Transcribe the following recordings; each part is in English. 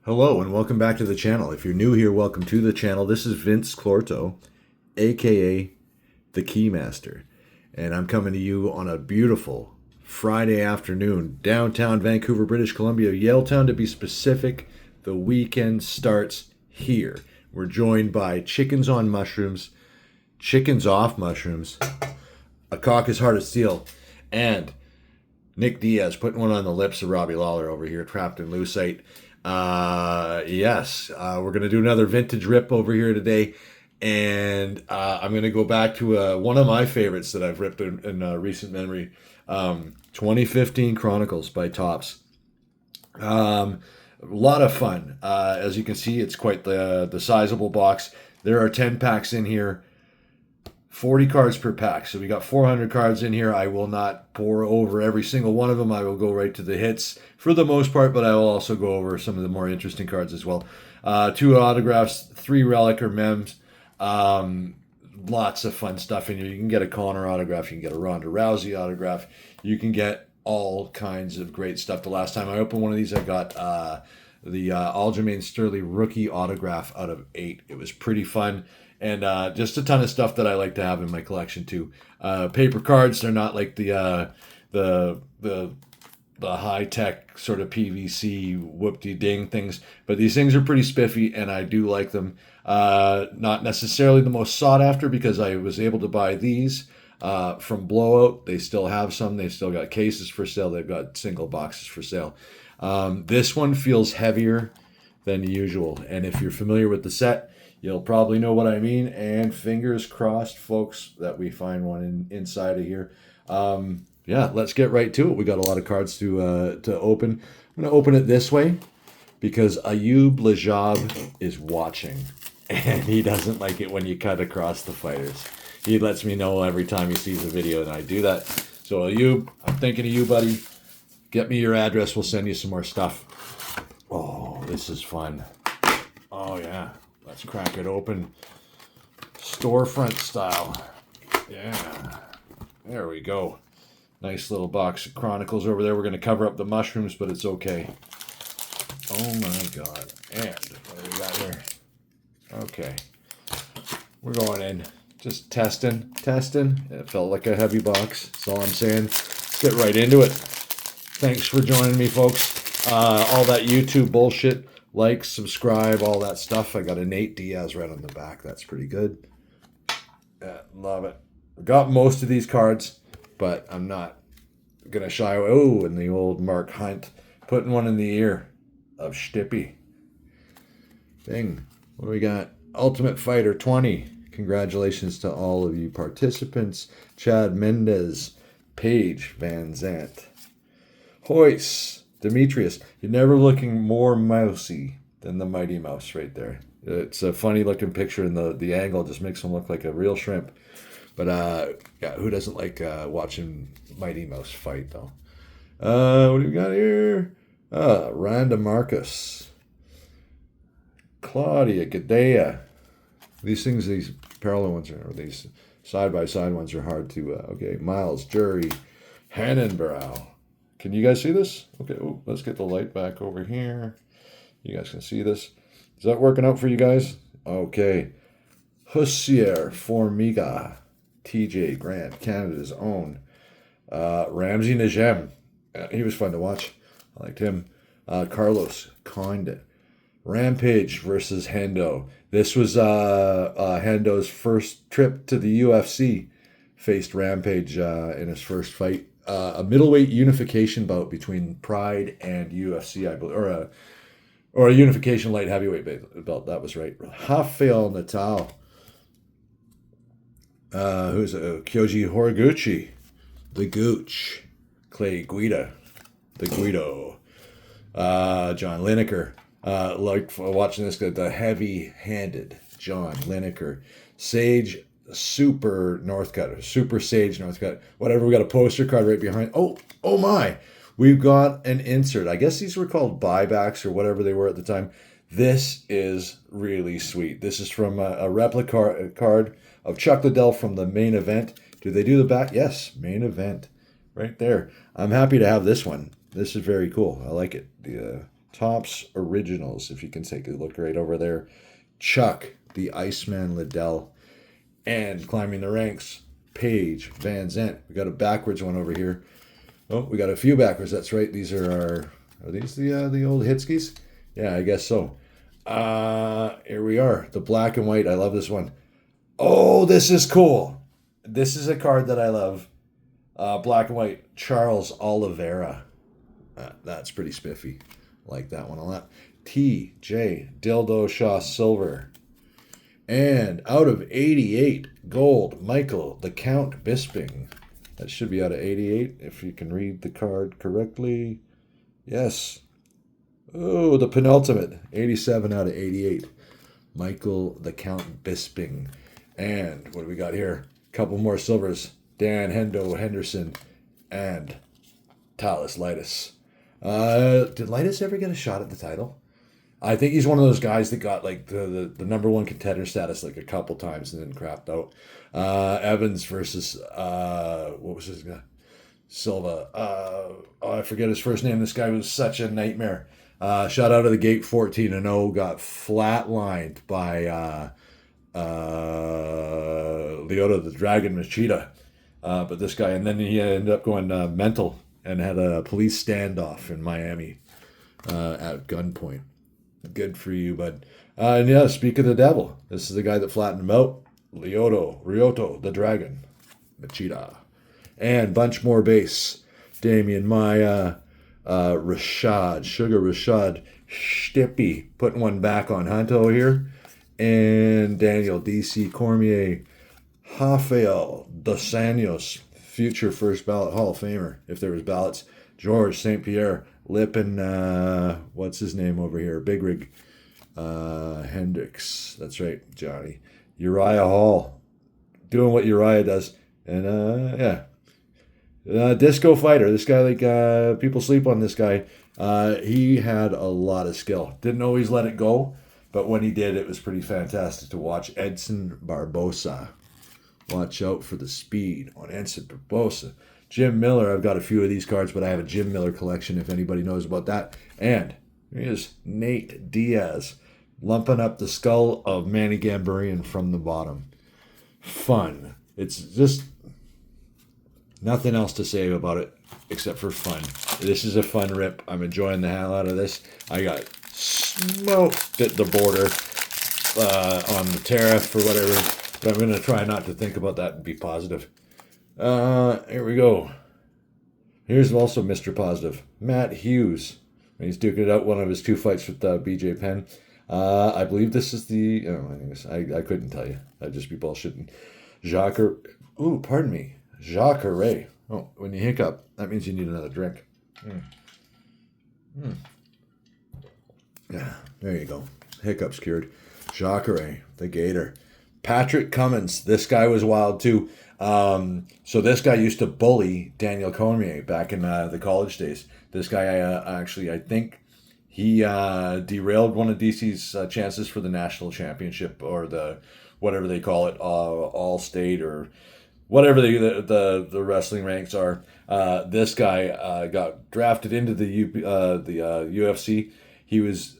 Hello and welcome back to the channel. If you're new here, welcome to the channel. This is Vince Clorto, aka the Keymaster, and I'm coming to you on a beautiful Friday afternoon, downtown Vancouver, British Columbia, Yaletown to be specific. The weekend starts here. We're joined by chickens on mushrooms, chickens off mushrooms, a cock is hard to steal, and Nick Diaz putting one on the lips of Robbie Lawler over here, trapped in Lucite. We're going to do another vintage rip over here today. And I'm going to go back to one of my favorites that I've ripped in recent memory, 2015 Chronicles by Topps. A lot of fun. As you can see, it's quite the sizable box. There are 10 packs in here. 40 cards per pack. So we got 400 cards in here. I will not pour over every single one of them. I will go right to the hits for the most part, but I will also go over some of the more interesting cards as well. 2 autographs, 3 relic or mems. Lots of fun stuff in here. You can get a Connor autograph. You can get a Ronda Rousey autograph. You can get all kinds of great stuff. The last time I opened one of these, I got the Aljamain Sterling rookie autograph out of 8. It was pretty fun. And just a ton of stuff that I like to have in my collection too. Paper cards, they're not like the high tech sort of PVC whoop-de-ding things, but these things are pretty spiffy, and I do like them. Not necessarily the most sought after because I was able to buy these from Blowout. They still have some. They've still got cases for sale. They've got single boxes for sale. This one feels heavier than usual, and if you're familiar with the set, you'll probably know what I mean, and fingers crossed, folks, that we find one inside of here. Let's get right to it. We got a lot of cards to open. I'm going to open it this way because Ayub Lajab is watching, and he doesn't like it when you cut across the fighters. He lets me know every time he sees a video, and I do that. So Ayub, I'm thinking of you, buddy. Get me your address. We'll send you some more stuff. Oh, this is fun. Oh, yeah. Let's crack it open. Storefront style. Yeah. There we go. Nice little box of Chronicles over there. We're going to cover up the mushrooms, but it's okay. Oh my God. And what do we got here? Okay. We're going in. Just testing. It felt like a heavy box. That's all I'm saying. Let's get right into it. Thanks for joining me, folks. All that YouTube bullshit. Like, subscribe, all that stuff. I got a Nate Diaz right on the back. That's pretty good. Yeah, love it. I got most of these cards, but I'm not going to shy away. Oh, and the old Mark Hunt. Putting one in the ear of Stippy. Thing. What do we got? Ultimate Fighter 20. Congratulations to all of you participants. Chad Mendez. Paige Van Zant. Hoyce. Demetrius, you're never looking more mousy than the Mighty Mouse right there. It's a funny looking picture, and the angle just makes him look like a real shrimp. But who doesn't like watching Mighty Mouse fight though? What do we got here? Randa Marcus, Claudia Gadea. These parallel ones or these side by side ones are hard to. Okay, Miles Jury, Hannenbrow. Can you guys see this? Okay, let's get the light back over here. You guys can see this. Is that working out for you guys? Okay. Hussier Formiga. TJ Grant, Canada's own. Ramsey Najem. He was fun to watch. I liked him. Carlos Condit. Rampage versus Hendo. This was Hendo's first trip to the UFC. Faced Rampage in his first fight. A middleweight unification bout between Pride and UFC, I believe, or a unification light heavyweight belt. That was right. Rafael Natal, who's Kyoji Horiguchi, the Gooch, Clay Guida, the Guido, John Lineker. Like watching this guy, the heavy-handed John Lineker, Sage. Super Northcutt, Super Sage Northcutt, whatever. We got a poster card right behind. Oh my! We've got an insert. I guess these were called buybacks or whatever they were at the time. This is really sweet. This is from a replica card of Chuck Liddell from the main event. Do they do the back? Yes, main event, right there. I'm happy to have this one. This is very cool. I like it. The Topps Originals, if you can take a look right over there. Chuck, the Iceman Liddell. And climbing the ranks, Paige Van Zandt. We got a backwards one over here. Oh, we got a few backwards. That's right. These are these the old Hitskis? Yeah, I guess so. Here we are. The black and white. I love this one. Oh, this is cool. This is a card that I love. Black and white. Charles Oliveira. That's pretty spiffy. Like that one a lot. T.J. Dildo Shaw Silver. And out of 88, gold, Michael, the Count Bisping. That should be out of 88, if you can read the card correctly. Yes. Oh, the penultimate, 87 out of 88. Michael, the Count Bisping. And what do we got here? A couple more silvers. Dan Hendo Henderson and Talis Lightus. Did Lightus ever get a shot at the title? I think he's one of those guys that got like the number one contender status like a couple times and then crapped out. Evans versus what was his guy? Silva. I forget his first name. This guy was such a nightmare. Shot out of the gate 14-0, got flatlined by Leota the Dragon Machida. But this guy, and then he ended up going mental and had a police standoff in Miami at gunpoint. Good for you, bud. And yeah, speak of the devil. This is the guy that flattened him out. Ryoto, the Dragon. Machida. And bunch more base. Damian Maya, Sugar Rashad, Stippy, putting one back on Hunto here. And Daniel D.C. Cormier, Rafael Dos Anjos, future first ballot Hall of Famer, if there was ballots. George St. Pierre, Lippin, what's his name over here? Big Rig Hendricks. That's right, Johnny. Uriah Hall, doing what Uriah does. And Disco Fighter. This guy, like, people sleep on this guy. He had a lot of skill. Didn't always let it go, but when he did, it was pretty fantastic to watch. Edson Barbosa. Watch out for the speed on Edson Barbosa. Jim Miller, I've got a few of these cards, but I have a Jim Miller collection if anybody knows about that. And here's Nate Diaz, lumping up the skull of Manny Gambarian from the bottom. Fun. It's just nothing else to say about it except for fun. This is a fun rip. I'm enjoying the hell out of this. I got smoked at the border on the tariff or whatever, but I'm going to try not to think about that and be positive. Here we go. Here's also Mr. Positive. Matt Hughes. He's duking it out one of his two fights with BJ Penn. I believe this is the... I couldn't tell you. I'd just be bullshitting. Pardon me. Jacare. Oh, when you hiccup, that means you need another drink. Yeah, there you go. Hiccups cured. Jacare, the Gator. Patrick Cummins. This guy was wild too. So this guy used to bully Daniel Cormier back in the college days. This guy I think he derailed one of DC's chances for the national championship or the whatever they call it, all state or whatever the wrestling ranks are. This guy got drafted into the UFC.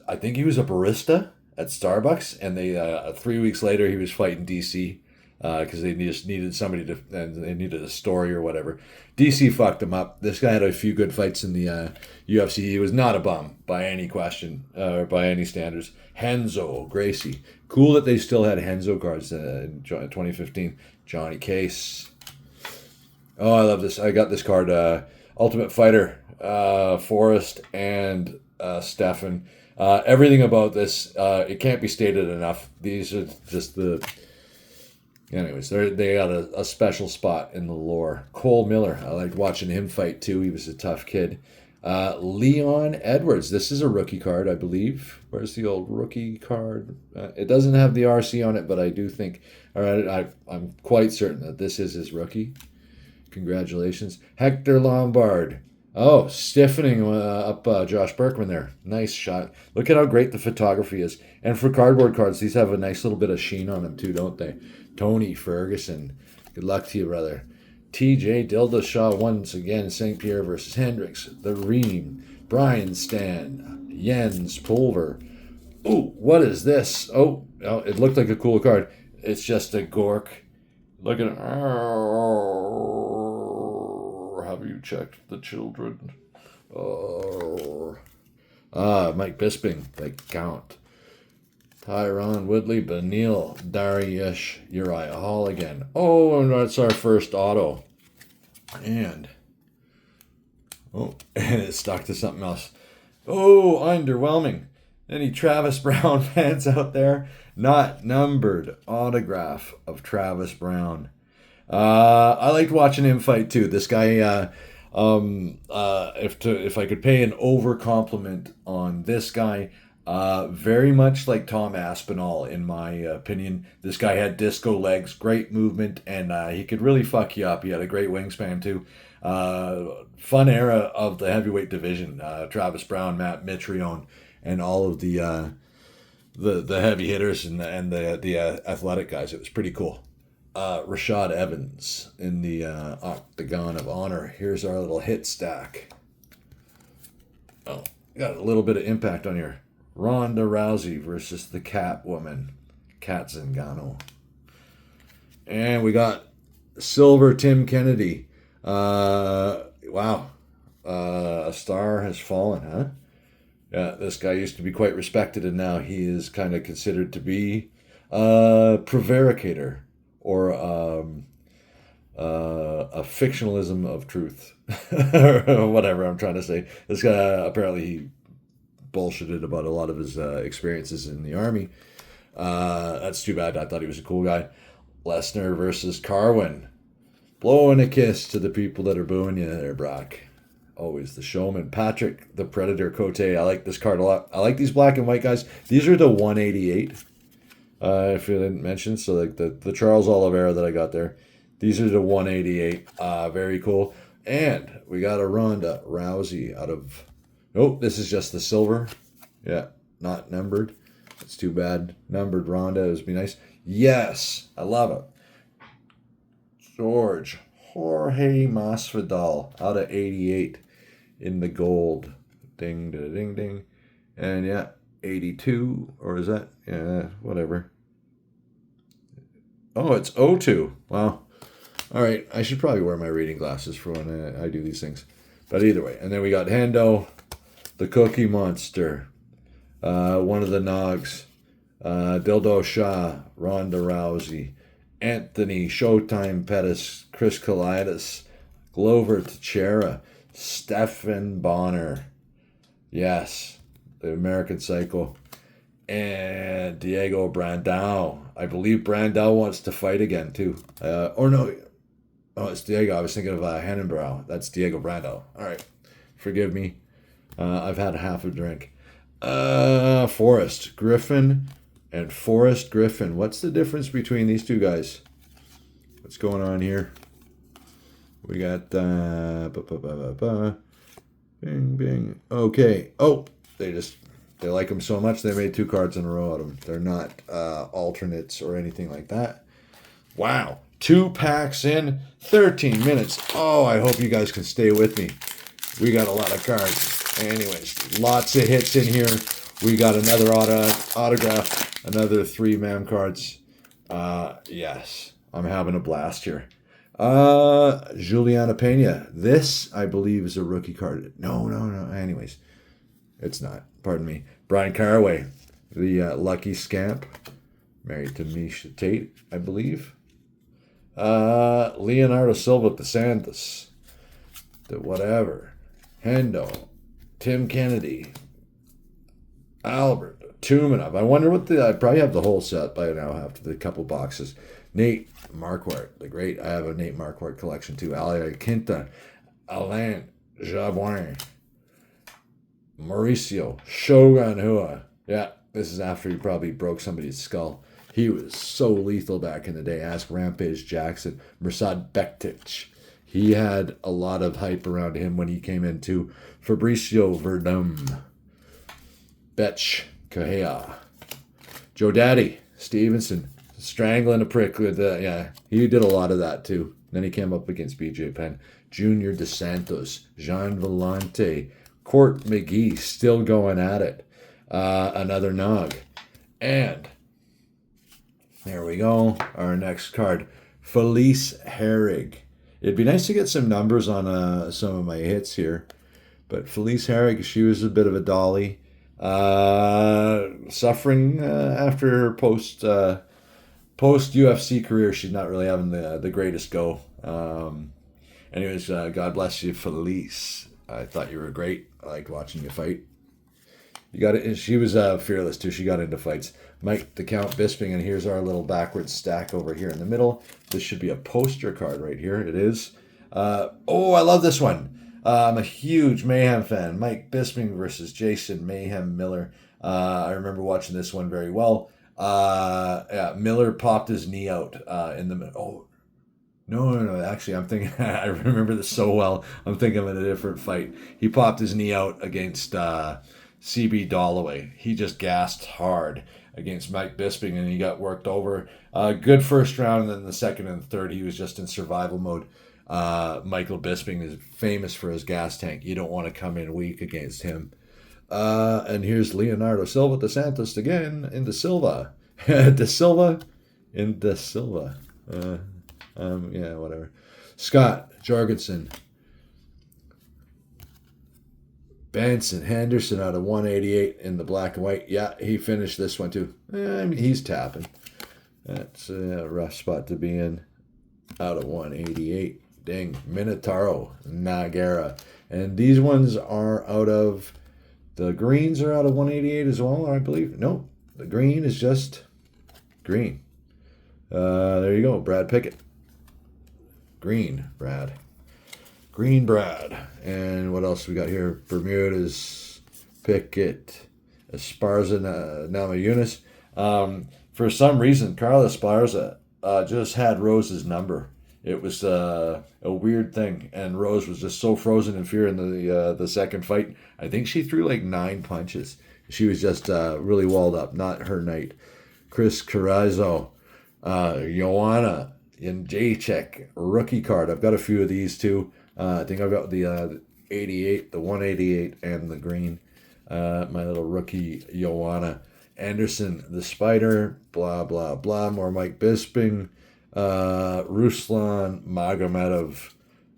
I think he was a barista at Starbucks, and they 3 weeks later he was fighting DC. Because they just needed somebody and they needed a story or whatever. DC fucked him up. This guy had a few good fights in the UFC. He was not a bum by any question or by any standards. Henzo Gracie. Cool that they still had Henzo cards in 2015. Johnny Case. Oh, I love this. I got this card. Ultimate Fighter, Forrest, and Stefan. Everything about this, it can't be stated enough. These are just the... Anyways, they got a special spot in the lore. Cole Miller, I liked watching him fight too. He was a tough kid. Leon Edwards, this is a rookie card, I believe. Where's the old rookie card? It doesn't have the RC on it, but I do think, I'm quite certain that this is his rookie. Congratulations. Hector Lombard. Oh, stiffening up Josh Berkman there. Nice shot. Look at how great the photography is. And for cardboard cards, these have a nice little bit of sheen on them too, don't they? Tony Ferguson. Good luck to you, brother. TJ Dillashaw once again. St. Pierre versus Hendricks. The Ream. Brian Stan. Jens Pulver. Ooh, what is this? Oh, it looked like a cool card. It's just a Gork. Look at it. Have you checked the children? Mike Bisping, the Count. Tyron Woodley, Benil, Dariush, Uriah Hall again. Oh, and that's our first auto. And it's stuck to something else. Oh, underwhelming. Any Travis Brown fans out there? Not numbered autograph of Travis Brown. I liked watching him fight too. This guy, if I could pay an over compliment on this guy, very much like Tom Aspinall, in my opinion. This guy had disco legs, great movement, and he could really fuck you up. He had a great wingspan too. Fun era of the heavyweight division. Travis Brown, Matt Mitrione, and all of the heavy hitters and the athletic guys. It was pretty cool. Rashad Evans in the Octagon of Honor. Here's our little hit stack. Oh, got a little bit of impact on here. Ronda Rousey versus the Catwoman, Kat Zingano. And we got silver Tim Kennedy. Wow. A star has fallen, huh? Yeah, this guy used to be quite respected, and now he is kind of considered to be a prevaricator, or a fictionalism of truth. Or whatever I'm trying to say. This guy, apparently he bullshitted about a lot of his experiences in the army. That's too bad. I thought he was a cool guy. Lesnar versus Carwin. Blowing a kiss to the people that are booing you there, Brock. Always the showman. Patrick, the Predator Cote. I like this card a lot. I like these black and white guys. These are the 188. If you didn't mention. So like the Charles Oliveira that I got there. These are the 188. Very cool. And we got a Ronda Rousey out of... Oh, this is just the silver. Yeah, not numbered. That's too bad. Numbered Ronda would be nice. Yes, I love it. Jorge Masvidal out of 88 in the gold. Ding, ding, ding, ding. And yeah, 82, or is that? Yeah, whatever. Oh, it's 02. Wow. All right, I should probably wear my reading glasses for when I do these things. But either way. And then we got Hendo, the Cookie Monster, one of the Nogs, Dildo Shah, Ronda Rousey, Anthony Showtime Pettis, Chris Kalidas, Glover Teixeira, Stephan Bonner, yes, the American Psycho, and Diego Brandao. I believe Brandao wants to fight again too. Or no, oh, it's Diego. I was thinking of Hennenbrow. That's Diego Brandao. All right, forgive me. I've had half a drink. Forrest Griffin and Forrest Griffin. What's the difference between these two guys? What's going on here? We got bing bing. Okay. Oh, they like them so much they made 2 cards in a row out of them. They're not alternates or anything like that. Wow. 2 packs in 13 minutes. Oh, I hope you guys can stay with me. We got a lot of cards. Anyways, lots of hits in here. We got another autograph, another 3 MAM cards. Yes, I'm having a blast here. Juliana Pena. This, I believe, is a rookie card. No. Anyways, it's not. Pardon me. Brian Caraway, the lucky scamp, married to Misha Tate, I believe. Leonardo Silva DeSantis. The whatever. Hendo. Tim Kennedy. Albert Tumanov. I wonder what I probably have the whole set by now after the couple boxes. Nate Marquardt, the great. I have a Nate Marquardt collection too. Ali Quinta, Alain Jabouin, Mauricio Shogun Hua. Yeah, this is after he probably broke somebody's skull. He was so lethal back in the day. Ask Rampage Jackson. Mirsad Bektic. He had a lot of hype around him when he came in too. Fabricio Verdum. Betch Kahea. Joe Daddy Stevenson. Strangling a prick with yeah, he did a lot of that too. Then he came up against BJ Penn. Junior DeSantos. Jean Vellante. Court McGee still going at it. Another nog. And there we go. Our next card, Felice Herrig. It'd be nice to get some numbers on some of my hits here. But Felice Herrig, she was a bit of a dolly. Suffering after her post UFC career. She's not really having the greatest go. Anyways, God bless you, Felice. I thought you were great. I liked watching you fight. You got it. She was fearless too. She got into fights. Mike the Count Bisping, and here's our little backwards stack over here in the middle. This should be a poster card right here. It is. Oh, I love this one. I'm a huge Mayhem fan. Mike Bisping versus Jason Mayhem Miller. I remember watching this one very well. Yeah, Miller popped his knee out in the middle. Oh, no. Actually, I'm thinking, I remember this so well. I'm thinking of a different fight. He popped his knee out against CB Dollaway. He just gassed hard against Mike Bisping, and he got worked over. Good first round, and then the second and third, he was just in survival mode. Michael Bisping is famous for his gas tank. You don't want to come in weak against him. And here's Leonardo Silva de Santos again in De Silva. De Silva in De Silva. Yeah, whatever. Scott Jorgensen. Benson Henderson out of 188 in the black and white. Yeah, he finished this one too. I mean, he's tapping. That's a rough spot to be in. Out of 188. Dang. Minotauro Nagara. And these ones are out of... The greens are out of 188 as well, I believe. No, the green is just green. There you go, Brad Pickett. Green Brad. Green Brad. And what else we got here? Bermuda's Pickett. Esparza Namajunas. For some reason, Carl Esparza just had Rose's number. It was a weird thing, and Rose was just so frozen in fear in the second fight. I think she threw like 9 punches. She was just really walled up. Not her night. Chris Carrizo, Joanna Jacek, rookie card. I've got a few of these too. I think I've got the 88, the 188, and the green. My little rookie Joanna Anderson, the Spider. Blah blah blah. More Mike Bisping. Ruslan Magomedov,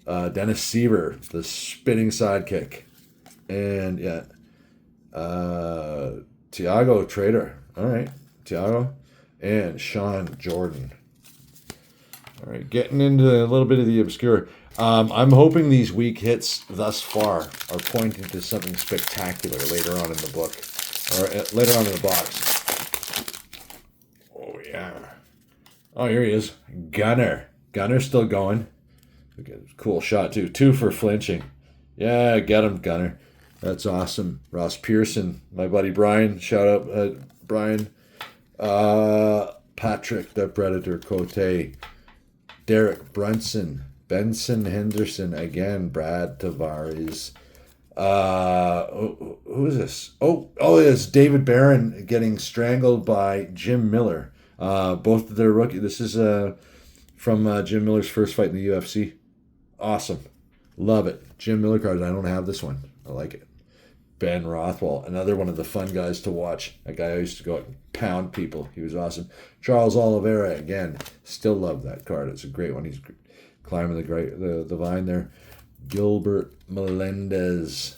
Dennis Siever, the spinning sidekick, and yeah, Tiago Trader. All right, Tiago, and Sean Jordan. All right, getting into a little bit of the obscure. I'm hoping these weak hits thus far are pointing to something spectacular later on in the book, or later on in the box. Oh yeah. Oh, here he is. Gunner. Gunner's still going. Cool shot, too. 2 for flinching. Yeah, get him, Gunner. That's awesome. Ross Pearson, my buddy Brian. Shout out, Brian. Patrick, the Predator Cote. Derek Brunson. Benson Henderson again. Brad Tavares. Who is this? Oh, it's David Barron getting strangled by Jim Miller. Both of their rookie. This is from Jim Miller's first fight in the UFC. Awesome. Love it. Jim Miller cards. I don't have this one. I like it. Ben Rothwell, another one of the fun guys to watch. That guy used to go out and pound people. He was awesome. Charles Oliveira, again. Still love that card. It's a great one. He's climbing the vine there. Gilbert Melendez.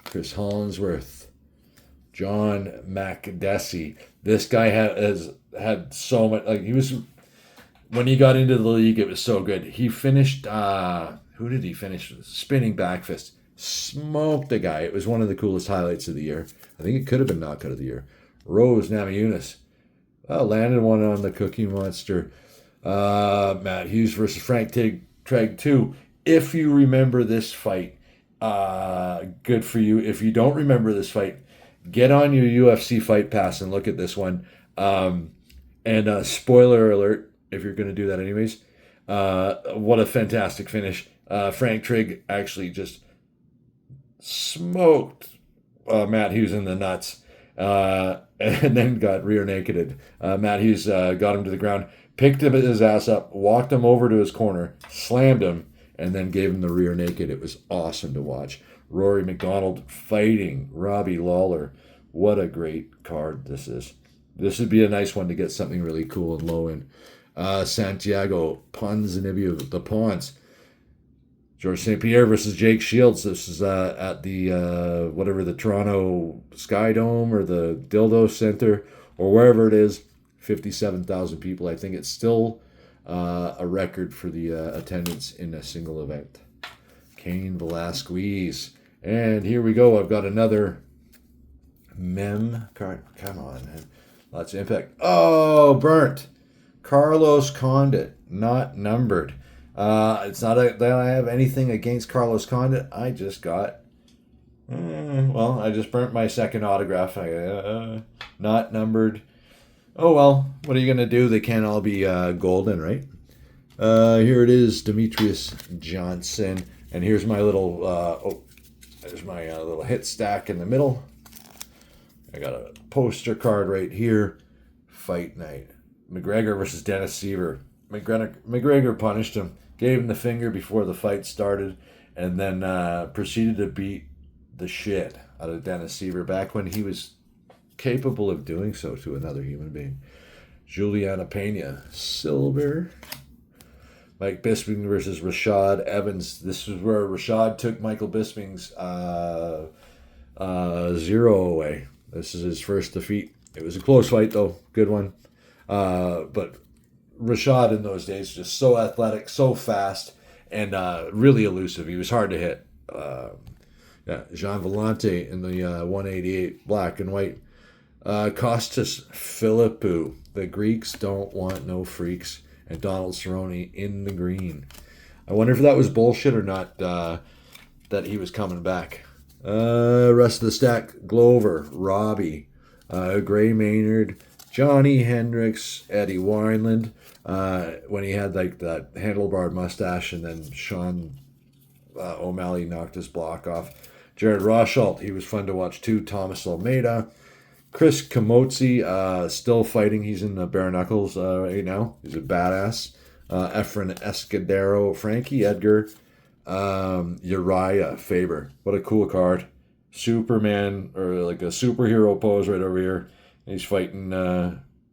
Chris Hollingsworth. John McDessie. This guy has had so much, like, he was, when he got into the league, it was so good. He finished, who did he finish? Spinning back fist. Smoked the guy. It was one of the coolest highlights of the year. I think it could have been knockout of the year. Rose Namajunas. Landed one on the Cookie Monster. Matt Hughes versus Frank Trigg 2. If you remember this fight, good for you. If you don't remember this fight, get on your UFC Fight Pass and look at this one. And spoiler alert, if you're going to do that anyways, what a fantastic finish. Frank Trigg actually just smoked Matt Hughes in the nuts, and then got rear nakeded. Matt Hughes got him to the ground, picked his ass up, walked him over to his corner, slammed him, and then gave him the rear naked. It was awesome to watch. Rory McDonald fighting Robbie Lawler. What a great card this is. This would be a nice one to get something really cool and low in. Santiago Ponzinibbio, the Pawns. George St. Pierre versus Jake Shields. This is at the, whatever, the Toronto Sky Dome or the Dildo Center or wherever it is. 57,000 people. I think it's still a record for the attendance in a single event. Cain Velasquez. And here we go. I've got another mem card. Come on, man. Lots of impact. Oh, burnt. Carlos Condit. Not numbered. It's not that I have anything against Carlos Condit. I just got... I just burnt my second autograph. Not numbered. Oh, well. What are you going to do? They can't all be golden, right? Here it is. Demetrius Johnson. And here's my little... there's my little hit stack in the middle. I got a poster card right here. Fight night. McGregor versus Dennis Seaver. McGregor punished him, gave him the finger before the fight started, and then proceeded to beat the shit out of Dennis Seaver back when he was capable of doing so to another human being. Juliana Pena, silver. Mike Bisping versus Rashad Evans. This is where Rashad took Michael Bisping's 0 away. This is his first defeat. It was a close fight, though. Good one. But Rashad in those days just so athletic, so fast, and really elusive. He was hard to hit. Jean Vellante in the 188 black and white. Kostas Philippou. The Greeks don't want no freaks. And Donald Cerrone in the green. I wonder if that was bullshit or not, that he was coming back. Rest of the stack, Glover, Robbie, Gray Maynard, Johnny Hendricks, Eddie Wineland, when he had like that handlebar mustache, and then Sean O'Malley knocked his block off. Jared Rosholt, he was fun to watch too. Thomas Almeida. Chris Camozzi, still fighting. He's in the bare knuckles right now. He's a badass. Efren Escudero, Frankie Edgar, Uriah Faber. What a cool card. Superman, or like a superhero pose right over here. He's fighting,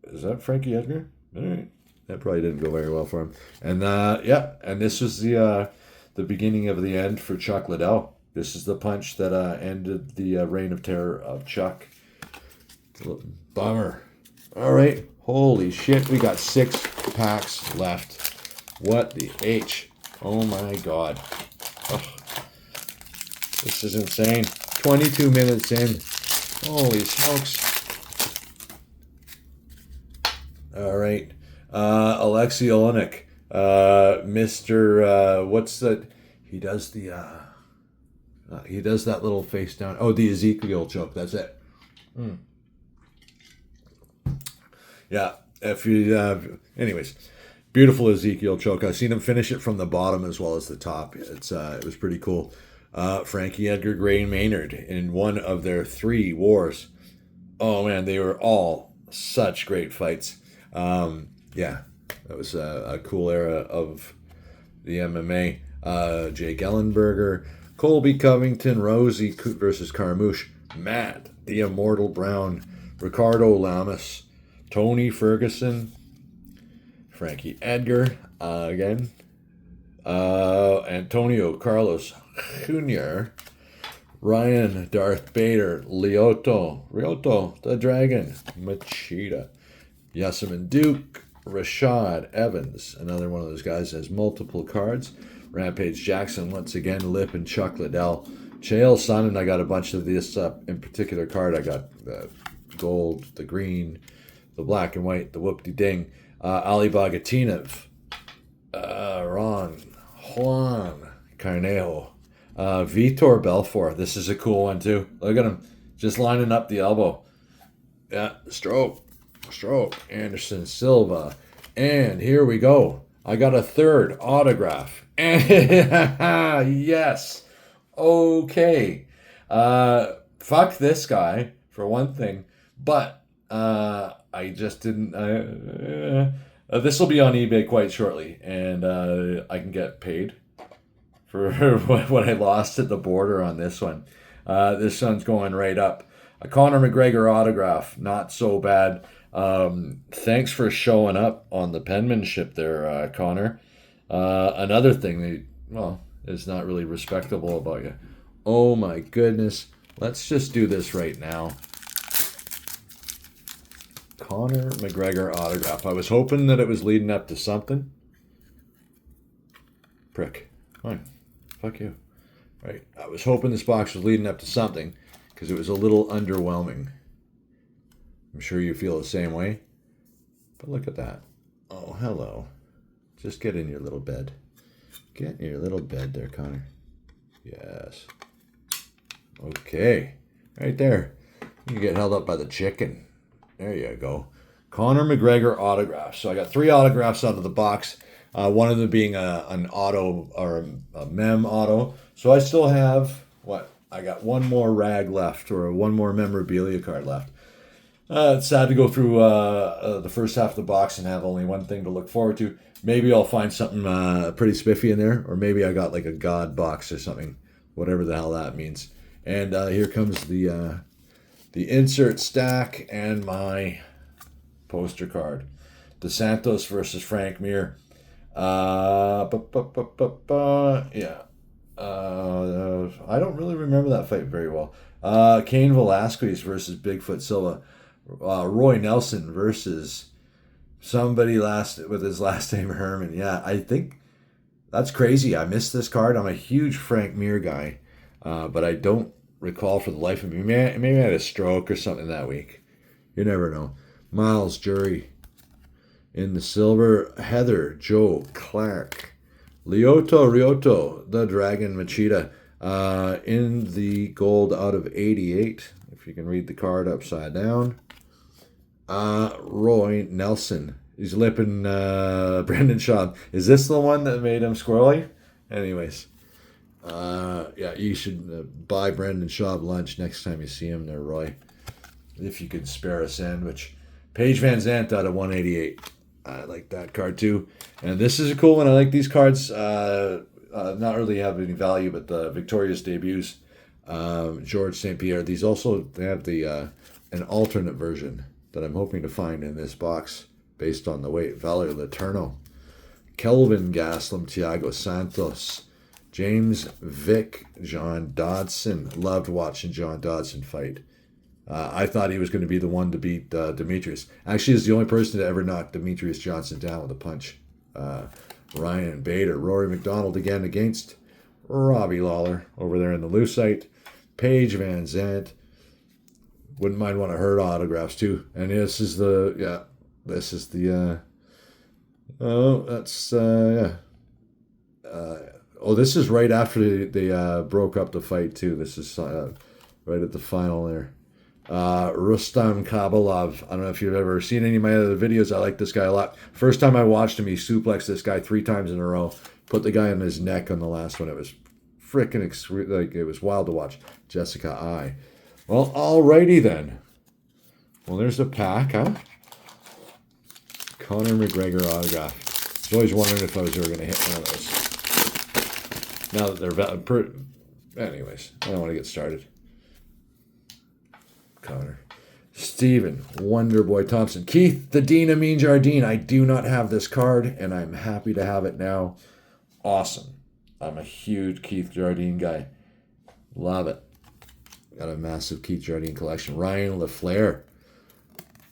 is that Frankie Edgar? All right. That probably didn't go very well for him. And and this was the beginning of the end for Chuck Liddell. This is the punch that ended the reign of terror of Chuck. Bummer. All right. Holy shit. We got 6 packs left. What the H? Oh my God. Ugh. This is insane. 22 minutes in. Holy smokes. All right. Alexei Olenek. Mr. What's that? He does that little face down. Oh, the Ezekiel choke. That's it. Yeah, if you, anyways, beautiful Ezekiel choke. I've seen him finish it from the bottom as well as the top. It was pretty cool. Frankie Edgar, Gray Maynard in one of their 3 wars. Oh man, they were all such great fights. That was a cool era of the MMA. Jake Ellenberger, Colby Covington, Rosie versus Carmouche, Matt, the Immortal Brown, Ricardo Lamas, Tony Ferguson, Frankie Edgar, again, Antonio Carlos Jr., Ryan Darth Bader, Ryoto the Dragon, Machida, Yasemin Duke, Rashad Evans, another one of those guys that has multiple cards, Rampage Jackson, once again, Lip and Chuck Liddell, Chael Sonnen, I got a bunch of this in particular card. I got the gold, the green, the black and white, the whoop-de-ding, Ali Bogatinov, Juan Carnejo, Vitor Belfort. This is a cool one too. Look at him, just lining up the elbow. Yeah, stroke, Anderson Silva. And here we go. I got a 3rd autograph. Yes. Okay. Fuck this guy, for one thing. But I just didn't... this will be on eBay quite shortly. And I can get paid for what I lost at the border on this one. This one's going right up. A Conor McGregor autograph, not so bad. Thanks for showing up on the penmanship there, Connor. Another thing that, well, is not really respectable about you. Oh my goodness. Let's just do this right now. Conor McGregor autograph. I was hoping that it was leading up to something. Prick. Fine. Fuck you. Right. I was hoping this box was leading up to something because it was a little underwhelming. I'm sure you feel the same way. But look at that. Oh, hello. Just get in your little bed. Get in your little bed there, Connor. Yes. Okay. Right there. You get held up by the chicken. There you go. Conor McGregor autograph. So I got 3 autographs out of the box. One of them being an auto or a mem auto. So I still have, what? I got one more rag left or one more memorabilia card left. It's sad to go through the first half of the box and have only one thing to look forward to. Maybe I'll find something pretty spiffy in there, or maybe I got like a God box or something, whatever the hell that means. And here comes the insert stack and my poster card. Dos Santos versus Frank Mir. Yeah. I don't really remember that fight very well. Cain Velasquez versus Bigfoot Silva. Roy Nelson versus somebody with his last name Herman. Yeah, I think that's crazy. I missed this card. I'm a huge Frank Mir guy, but I don't recall for the life of me. Maybe I had a stroke or something that week. You never know. Miles Jury in the silver. Heather Joe Clark. Lyoto, the Dragon Machida, in the gold out of 88. If you can read the card upside down. Roy Nelson. He's lipping Brendan Schaub. Is this the one that made him squirrely? Anyways. Yeah, you should buy Brendan Schaub lunch next time you see him there, Roy. If you could spare a sandwich. Paige Van Zandt out of 188. I like that card too. And this is a cool one. I like these cards. Not really have any value, but the Victorious debuts. George St. Pierre. These also, they have an alternate version that I'm hoping to find in this box based on the weight. Valerie Letourneau. Kelvin Gaslam, Thiago Santos. James Vick, John Dodson. Loved watching John Dodson fight. I thought he was going to be the one to beat Demetrius. Actually, he's the only person to ever knock Demetrius Johnson down with a punch. Ryan Bader. Rory McDonald again against Robbie Lawler over there in the Lucite. Paige Van Zandt. Wouldn't mind one of her autographs too. And this is the, this is right after they broke up the fight too. This is right at the final there. Rustam Kabalov. I don't know if you've ever seen any of my other videos. I like this guy a lot. First time I watched him, he suplexed this guy 3 times in a row. Put the guy on his neck on the last one. It was freaking it was wild to watch. Jessica I. Well, alrighty then. Well, there's a pack, huh? Conor McGregor autograph. I was always wondering if I was ever going to hit one of those. Now that they're anyways, I don't want to get started. Connor. Steven, Wonderboy Thompson. Keith, the Dean Amin Jardine. I do not have this card, and I'm happy to have it now. Awesome. I'm a huge Keith Jardine guy. Love it. Got a massive Keith Jardine collection. Ryan LaFleur.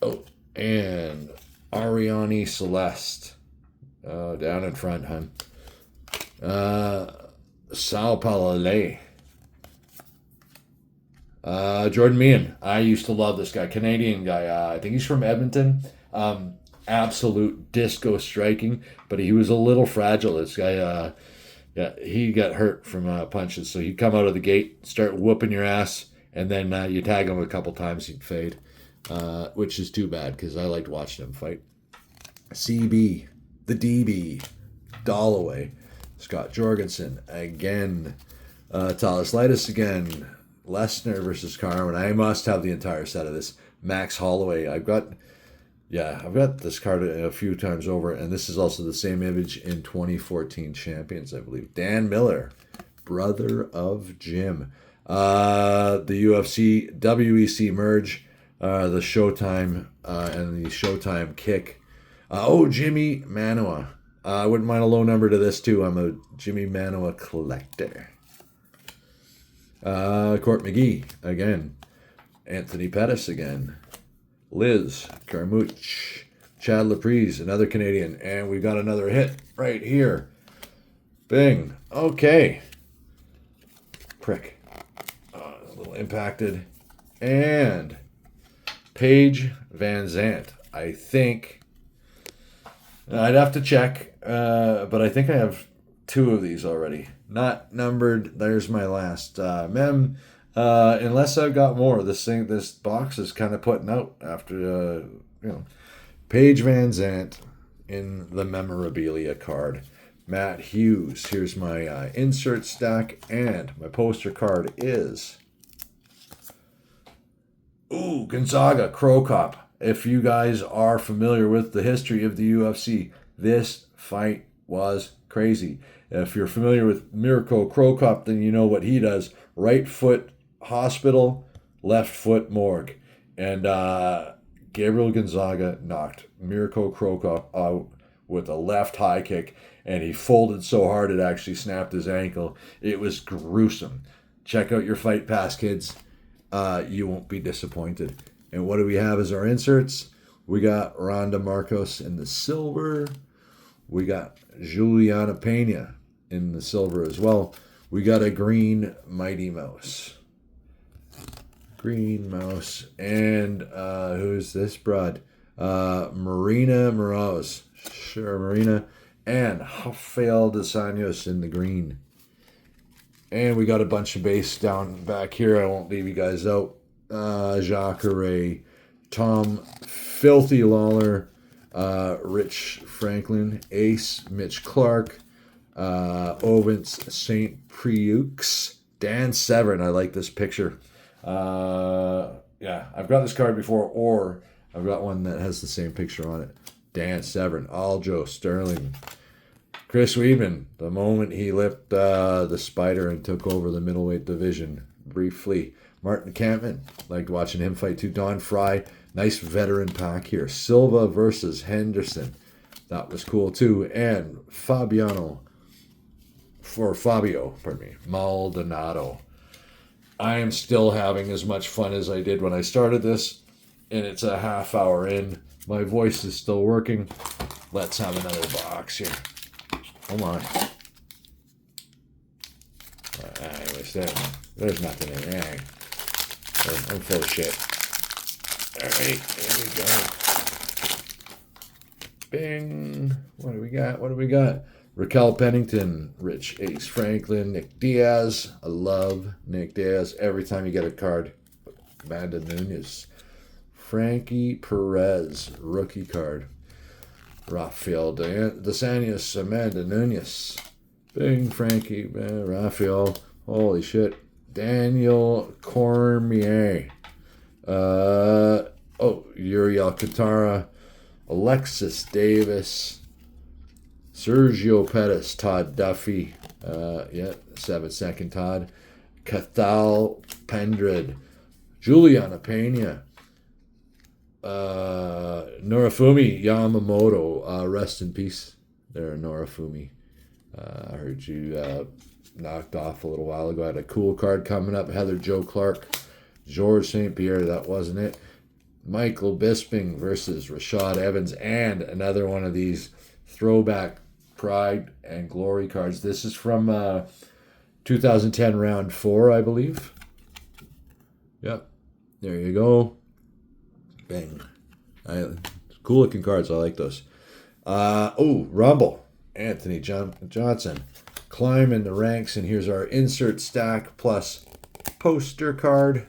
Oh, and Ariane Celeste. Down in front, hun. Sao Paulo. Jordan Meehan. I used to love this guy. Canadian guy. I think he's from Edmonton. Absolute disco striking, but he was a little fragile. This guy, he got hurt from punches. So he'd come out of the gate, start whooping your ass, and then you tag him a couple times, he'd fade, which is too bad because I liked watching him fight. CB, the DB, Dalloway, Scott Jorgensen again, Talis Lightus again, Lesnar versus Carwin. I must have the entire set of this. Max Holloway. I've got this card a few times over, and this is also the same image in 2014 Champions, I believe. Dan Miller. brother of Jim. The UFC WEC merge, the Showtime and the Showtime kick. Jimmy Manoa. I wouldn't mind a low number to this too. I'm a Jimmy Manoa collector. Court McGee again. Anthony Pettis again. Liz Carmouche. Chad Laprise, another Canadian. And we got another hit right here. Bing. Okay. Prick. A little impacted. And Paige Van Zandt. I think I'd have to check, but I think I have 2 of these already. Not numbered. There's my last mem. Unless I've got more, this box is kind of putting out after Paige Van Zandt in the memorabilia card. Matt Hughes. Here's my insert stack, and my poster card is Gonzaga Crow Cop. If you guys are familiar with the history of the UFC, this fight was crazy. If you're familiar with Mirko Crow Cop, then you know what he does. Right foot hospital, left foot morgue. And Gabriel Gonzaga knocked Mirko Crow Cop out with a left high kick, and he folded so hard it actually snapped his ankle. It was gruesome. Check out your Fight Pass, kids. You won't be disappointed. And what do we have as our inserts? We got Rhonda Marcos in the silver. We got Juliana Pena in the silver as well. We got a green Mighty Mouse. Green Mouse. And who's this broad? Marina Moroz. Sure, Marina. And Rafael dos Anjos in the green. And we got a bunch of base down back here. I won't leave you guys out. Jacques Ray, Tom Filthy Lawler, Rich Franklin, Ace, Mitch Clark, Ovens St. Prieux, Dan Severn. I like this picture. I've got this card before, or I've got one that has the same picture on it. Dan Severn, Aljo Sterling, Chris Weidman, the moment he lipped the spider and took over the middleweight division briefly. Martin Kampman, liked watching him fight too. Don Fry, nice veteran pack here. Silva versus Henderson, that was cool too. And Fabio Maldonado. I am still having as much fun as I did when I started this, and it's a half hour in. My voice is still working. Let's have another box here. Hold on. There's nothing in there. I'm full of shit. All right, here we go. Bing. What do we got? Raquel Pennington, Rich Ace Franklin, Nick Diaz. I love Nick Diaz. Every time you get a card. Amanda Nunez. Frankie Perez, rookie card. Rafael dos Anjos, Amanda Nunez. Bing, Frankie, Rafael. Holy shit. Daniel Cormier. Yuri Alcantara. Alexis Davis. Sergio Pettis. Todd Duffy. 7-second Todd. Cathal Pendred. Juliana Pena. Norifumi Yamamoto. Rest in peace there, Norifumi. I heard you knocked off a little while ago. I had a cool card coming up. Heather Joe Clark, George St. Pierre. That wasn't it. Michael Bisping versus Rashad Evans, and another one of these throwback Pride and Glory cards. This is from 2010 round 4, I believe. Yep. There you go. Bang. Cool looking cards. I like those. Rumble. Anthony Johnson. Climbing the ranks, and here's our insert stack plus poster card.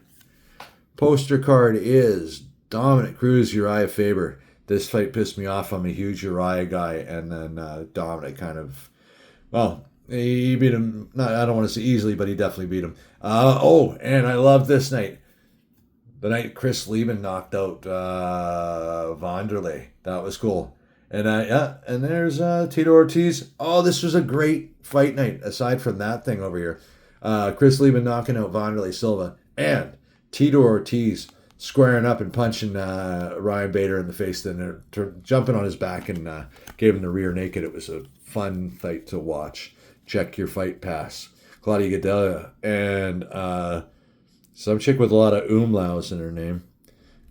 Poster card is Dominic Cruz, Uriah Faber. This fight pissed me off. I'm a huge Uriah guy, and then Dominic he beat him. I don't want to say easily, but he definitely beat him. And I love this night. The night Chris Lieben knocked out Vanderlei. That was cool. And and there's Tito Ortiz. Oh, this was a great fight night, aside from that thing over here. Chris Lieben knocking out Wanderlei Silva. And Tito Ortiz squaring up and punching Ryan Bader in the face, then jumping on his back and gave him the rear naked. It was a fun fight to watch. Check your fight pass. Claudia Gadelha and some chick with a lot of umlauts in her name.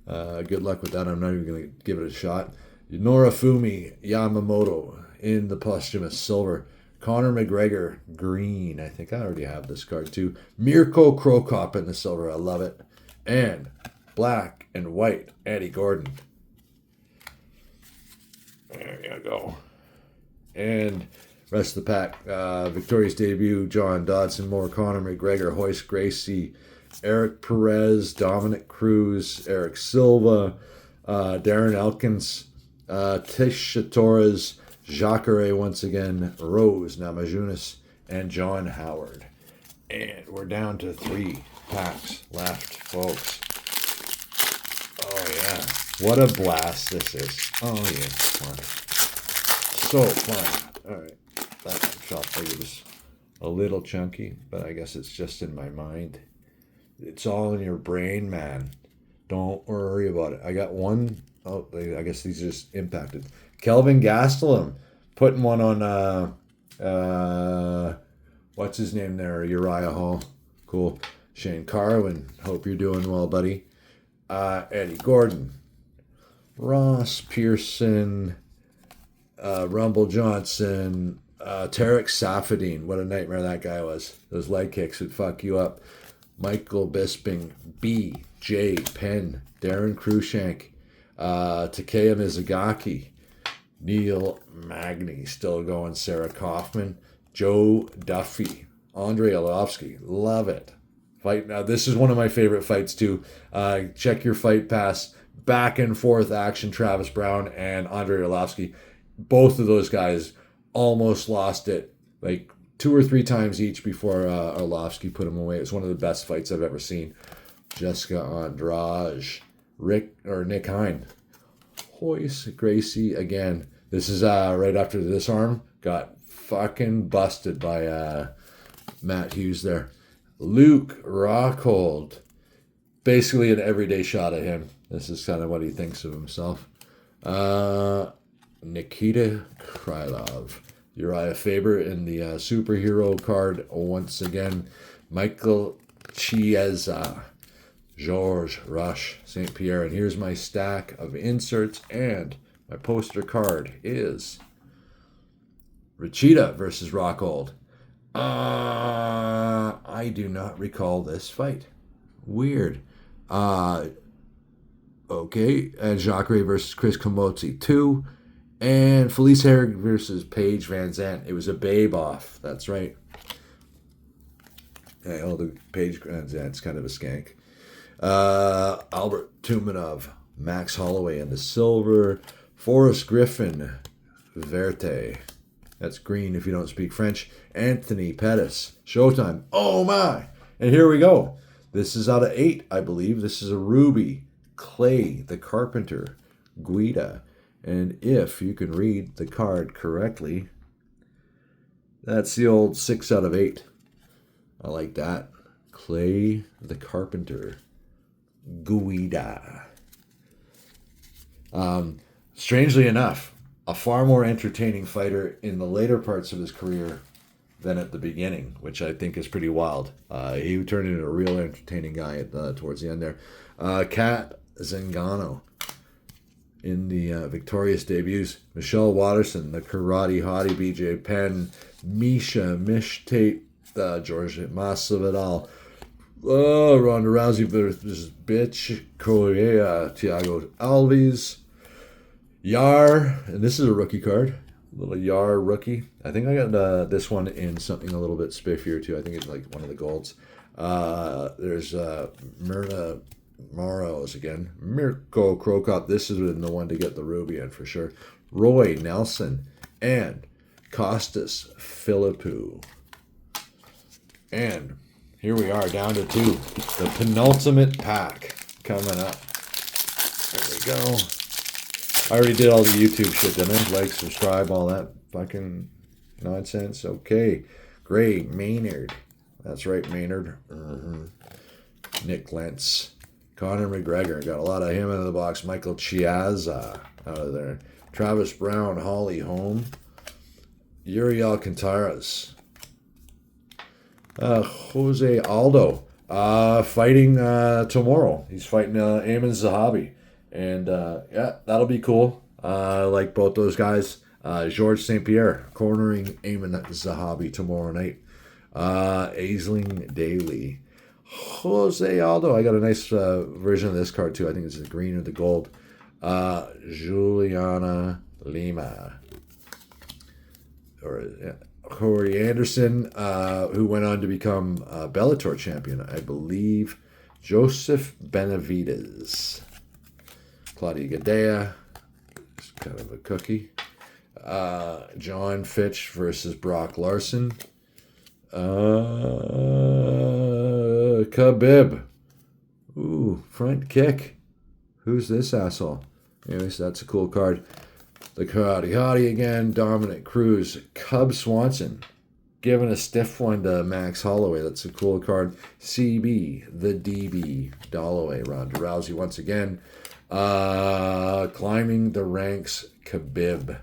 Good luck with that. I'm not even going to give it a shot. Norifumi Yamamoto in the posthumous silver. Conor McGregor, green. I think I already have this card too. Mirko Krokop in the silver. I love it. And black and white, Eddie Gordon. There you go. And rest of the pack. Victoria's debut, John Dodson, more Conor McGregor, Royce Gracie, Eric Perez, Dominic Cruz, Eric Silva, Darren Elkins, Tisha Torres, Jacare once again, Rose Namajunas, and John Howard. And we're down to 3 packs left, folks. Oh, yeah. What a blast this is. Oh, yeah. Fun. So fun. All right. That felt like it was a little chunky, but I guess it's just in my mind. It's all in your brain, man. Don't worry about it. I got one. Oh, I guess these just impacted. Kelvin Gastelum putting one on, what's his name there? Uriah Hall. Cool. Shane Carwin. Hope you're doing well, buddy. Eddie Gordon. Ross Pearson. Rumble Johnson. Tarek Safadine. What a nightmare that guy was. Those leg kicks would fuck you up. Michael Bisping. B. J. Penn. Darren Cruikshank. Takeya Mizugaki. Neil Magny still going. Sarah Kaufman. Joe Duffy. Andre Arlovsky. Love it. Fight now. This is one of my favorite fights too. Check your fight pass. Back and forth action. Travis Brown and Andre Arlovsky. Both of those guys almost lost it like 2 or 3 times each before Arlovsky put him away. It's one of the best fights I've ever seen. Jessica Andrade. Nick Hine. Royce Gracie again. This is right after this arm got fucking busted by Matt Hughes there. Luke Rockhold. Basically an everyday shot at him. This is kind of what he thinks of himself. Nikita Krylov. Uriah Faber in the superhero card once again. Michael Chiesa. George Rush St. Pierre. And here's my stack of inserts, and my poster card is Rachita versus Rockhold. I do not recall this fight. Weird. Okay. And Jacare versus Chris Komotsi 2. And Felice Herrig versus Paige Van Zandt. It was a babe off. That's right. Yeah, the Paige Van Zandt's kind of a skank. Albert Tumanov, Max Holloway in the silver, Forrest Griffin, Verte, that's green if you don't speak French, Anthony Pettis, Showtime, oh my, and here we go. This is out of 8, I believe. This is a Ruby, Clay, the Carpenter, Guida, and if you can read the card correctly, that's the old 6 out of 8. I like that. Clay, the Carpenter, Guida. Strangely enough, a far more entertaining fighter in the later parts of his career than at the beginning, which I think is pretty wild. He turned into a real entertaining guy towards the end there. Kat Zingano in the victorious debuts. Michelle Watterson, the karate hottie, BJ Penn, Misha Tate, George Masvidal, Ronda Rousey versus Bitch Correa, Thiago Alves, Yar, and this is a rookie card, little Yar rookie. I think I got this one in something a little bit spiffier too. I think it's like one of the golds. There's Myrna Moros again, Mirko Krokop. This is the one to get the ruby in for sure. Roy Nelson and Costas Philippou. And here we are, down to 2. The penultimate pack coming up. There we go. I already did all the YouTube shit, didn't I? Like, subscribe, all that fucking nonsense. Okay. Gray Maynard. That's right, Maynard. Nick Lentz. Conor McGregor. Got a lot of him out of the box. Michael Chiazza out of there. Travis Brown, Holly Holm. Yuri Alcantaras. Jose Aldo. Fighting tomorrow. He's fighting Eamon Zahabi. And yeah, that'll be cool. I like both those guys. Georges St. Pierre cornering Eamon Zahabi tomorrow night. Aisling Daly. Jose Aldo. I got a nice version of this card too. I think it's the green or the gold. Juliana Lima. Corey Anderson, who went on to become Bellator champion, I believe. Joseph Benavides. Claudia Gadea. It's kind of a cookie. John Fitch versus Brock Larson. Khabib. Ooh, front kick. Who's this asshole? Anyways, that's a cool card. The Karate Hottie again. Dominic Cruz. Cub Swanson. Giving a stiff one to Max Holloway. That's a cool card. CB. The DB. Dalloway. Ronda Rousey once again. Climbing the ranks. Khabib.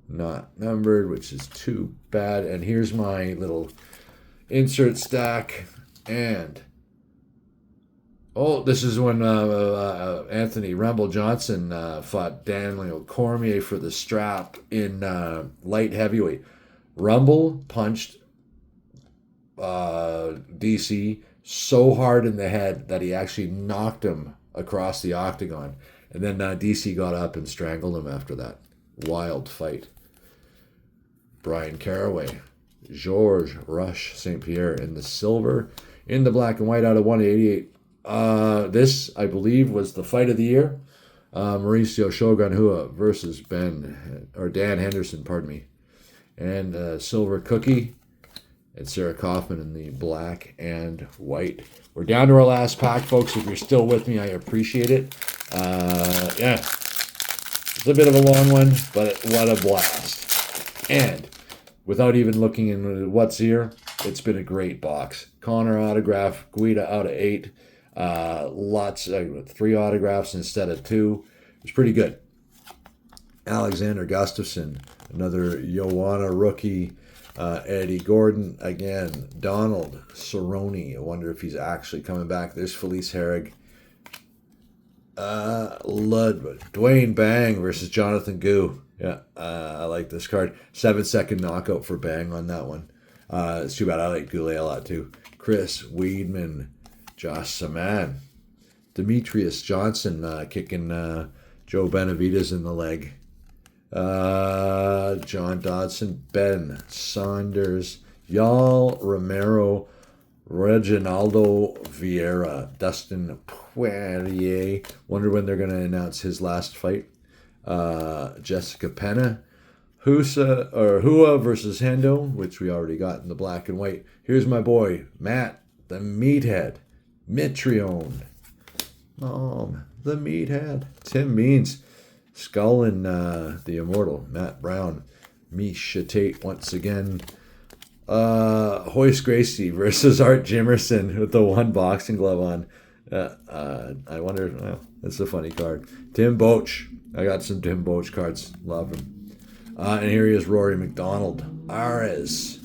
Not numbered, which is too bad. And here's my little insert stack. And this is when Anthony Rumble Johnson fought Daniel Cormier for the strap in light heavyweight. Rumble punched DC so hard in the head that he actually knocked him across the octagon. And then DC got up and strangled him after that. Wild fight. Brian Caraway. Georges Rush St. Pierre in the silver. In the black and white out of 188. This, I believe, was the fight of the year. Mauricio Shogun Hua versus Dan Henderson, pardon me. And Silver Cookie and Sarah Kaufman in the black and white. We're down to our last pack, folks. If you're still with me, I appreciate it. Yeah, it's a bit of a long one, but what a blast. And without even looking into what's here, it's been a great box. Connor autograph, Guida out of 8. Lots of 3 autographs instead of 2. It's pretty good. Alexander Gustafsson, another Joanna rookie. Eddie Gordon again. Donald Cerrone. I wonder if he's actually coming back. There's Felice Herrig. Ludwig. Dwayne Bang versus Jonathan Gu. Yeah, I like this card. 7-second knockout for Bang on that one. It's too bad. I like Goulet a lot too. Chris Weidman. Josh Saman. Demetrius Johnson kicking Joe Benavidez in the leg. John Dodson. Ben Saunders. Yal Romero. Reginaldo Vieira. Dustin Poirier. Wonder when they're going to announce his last fight. Jessica Pena. Hua versus Hendo, which we already got in the black and white. Here's my boy, Matt, the Meathead. Mitrione. The Meathead. Tim Means. Skull and the Immortal. Matt Brown. Misha Tate once again. Hoist Gracie versus Art Jimerson with the one boxing glove on. I wonder, well, that's a funny card. Tim Boach. I got some Tim Boach cards. Love him. And here he is, Rory McDonald. Ares.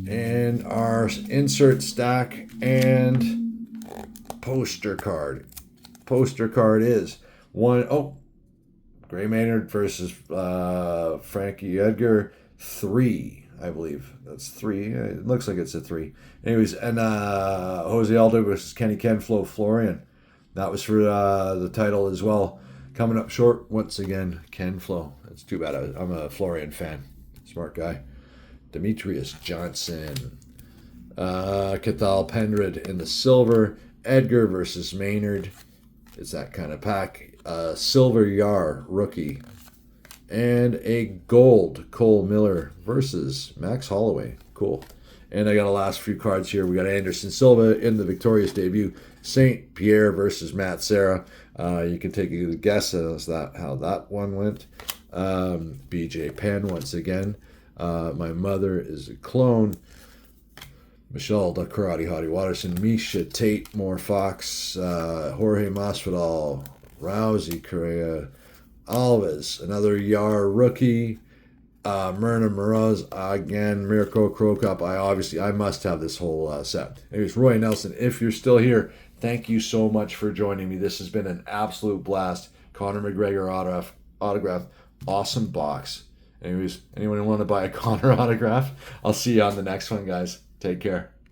And our insert stack and poster card. Poster card is Gray Maynard versus Frankie Edgar. 3, I believe. That's 3. It looks like it's a 3. Anyways, and Jose Aldo versus Kenny Flo Florian. That was for the title as well. Coming up short, once again, Ken Flo. That's too bad. I'm a Florian fan. Smart guy. Demetrius Johnson. Cathal Pendred in the silver. Edgar versus Maynard. It's that kind of pack. Silver Yar, rookie. And a gold Cole Miller versus Max Holloway. Cool. And I got a last few cards here. We got Anderson Silva in the victorious debut. St. Pierre versus Matt Serra. You can take a guess as how that one went. BJ Penn once again. My mother is a clone. Michelle, the Karate Hottie Watterson, Misha Tate, Moore Fox, Jorge Masvidal, Rousey, Correa, Alves, another Yar rookie, Myrna Moroz, again, Mirko Krokop. I must have this whole set. Anyways, Roy Nelson, if you're still here, thank you so much for joining me. This has been an absolute blast. Conor McGregor autograph, awesome box. Anyways, anyone want to buy a Conor autograph? I'll see you on the next one, guys. Take care.